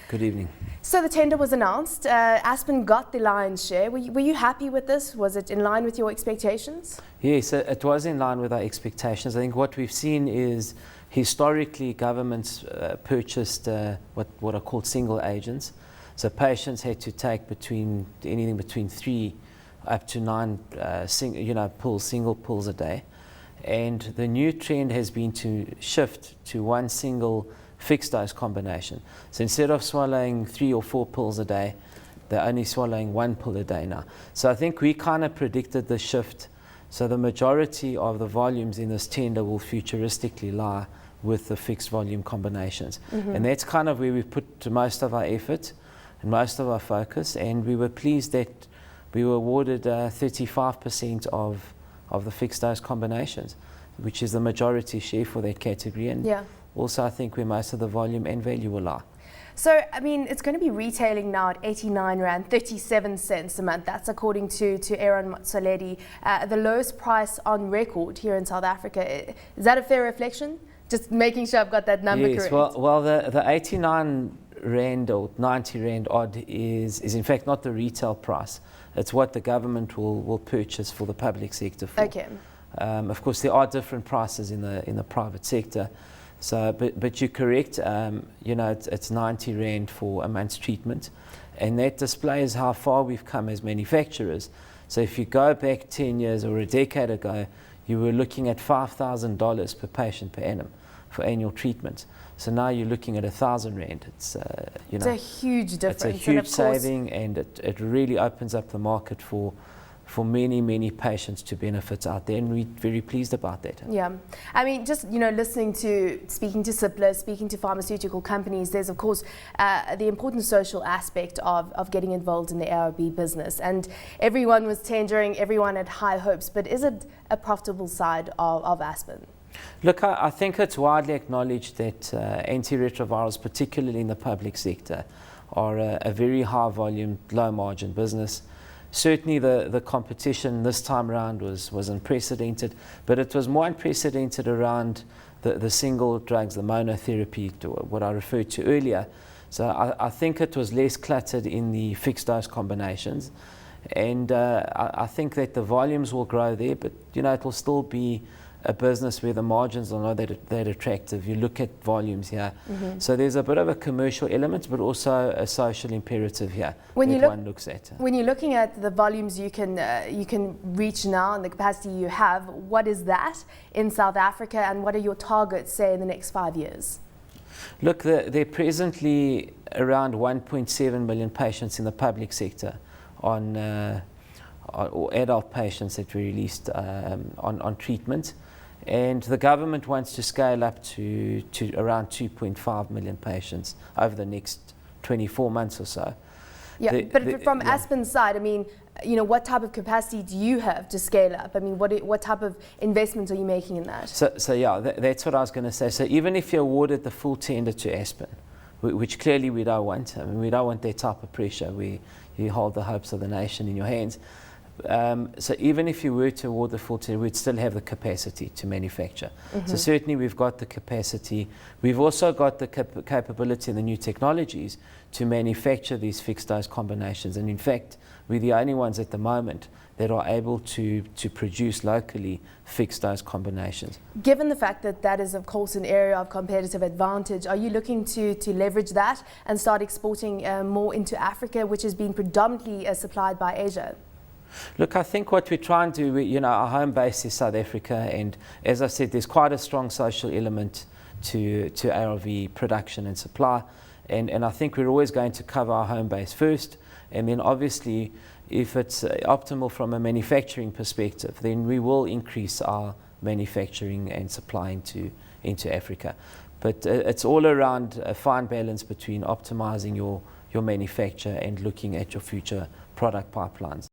Good evening. So the tender was announced. Aspen got the lion's share. Were you happy with this? Was it in line with your expectations? Yes, it was in line with our expectations. I think what we've seen is historically governments purchased what are called single agents. So patients had to take anything between 3 up to 9 single pills a day. And the new trend has been to shift to one single fixed dose combination. So instead of swallowing 3 or 4 pills a day, they're only swallowing 1 pill a day now. So I think we kind of predicted the shift. So the majority of the volumes in this tender will futuristically lie with the fixed volume combinations. And that's kind of where we've put most of our effort and most of our focus. And we were pleased that we were awarded 35% of the fixed dose combinations, which is the majority share for that category. And also I think where most of the volume and value will lie. So, I mean, it's going to be retailing now at 89 Rand 37 cents a month. That's according to Aaron Motsoaledi, the lowest price on record here in South Africa. Is that a fair reflection? Just making sure I've got that number correct. Well, the 89 Rand or 90 Rand odd is in fact not the retail price. It's what the government will purchase for the public sector for. Okay. Of course, there are different prices in the private sector. So, but you're correct. It's 90 Rand for a month's treatment, and that displays how far we've come as manufacturers. So, if you go back 10 years or a decade ago, you were looking at $5,000 per patient per annum for annual treatment. So now you're looking at 1,000 Rand. It's a huge difference. It's a huge saving, and it really opens up the market for many patients to benefit out there, and we're very pleased about that. Yeah, I mean, just speaking to Cipla, speaking to pharmaceutical companies, there's of course the important social aspect of getting involved in the ARV business, and everyone was tendering, everyone had high hopes, but is it a profitable side of Aspen? Look, I think it's widely acknowledged that antiretrovirals, particularly in the public sector, are a very high volume, low margin business. Certainly the competition this time around was unprecedented, but it was more unprecedented around the single drugs, the monotherapy, what I referred to earlier. So I think it was less cluttered in the fixed dose combinations, and I think that the volumes will grow there, but it will still be a business where the margins are not that attractive. You look at volumes here. So there's a bit of a commercial element, but also a social imperative here one looks at. When you're looking at the volumes you can reach now and the capacity you have, what is that in South Africa, and what are your targets, say, in the next 5 years? Look, there are presently around 1.7 million patients in the public sector or adult patients that were released on treatment. And the government wants to scale up to around 2.5 million patients over the next 24 months or so. Yeah, but from Aspen's side, I mean, what type of capacity do you have to scale up? I mean, what type of investments are you making in that? So yeah, that's what I was going to say. So even if you awarded the full tender to Aspen, which clearly we don't want, I mean, we don't want that type of pressure where you hold the hopes of the nation in your hands. So even if you were to award the full tender, we'd still have the capacity to manufacture. So certainly we've got the capacity. We've also got the capability and the new technologies to manufacture these fixed dose combinations. And in fact, we're the only ones at the moment that are able to produce locally fixed dose combinations. Given the fact that that is of course an area of competitive advantage, are you looking to leverage that and start exporting more into Africa, which has been predominantly supplied by Asia? Look, I think what we try and do, our home base is South Africa, and as I said, there's quite a strong social element to ARV production and supply, and I think we're always going to cover our home base first, and then obviously if it's optimal from a manufacturing perspective, then we will increase our manufacturing and supply into Africa. But it's all around a fine balance between optimizing your manufacture and looking at your future product pipelines.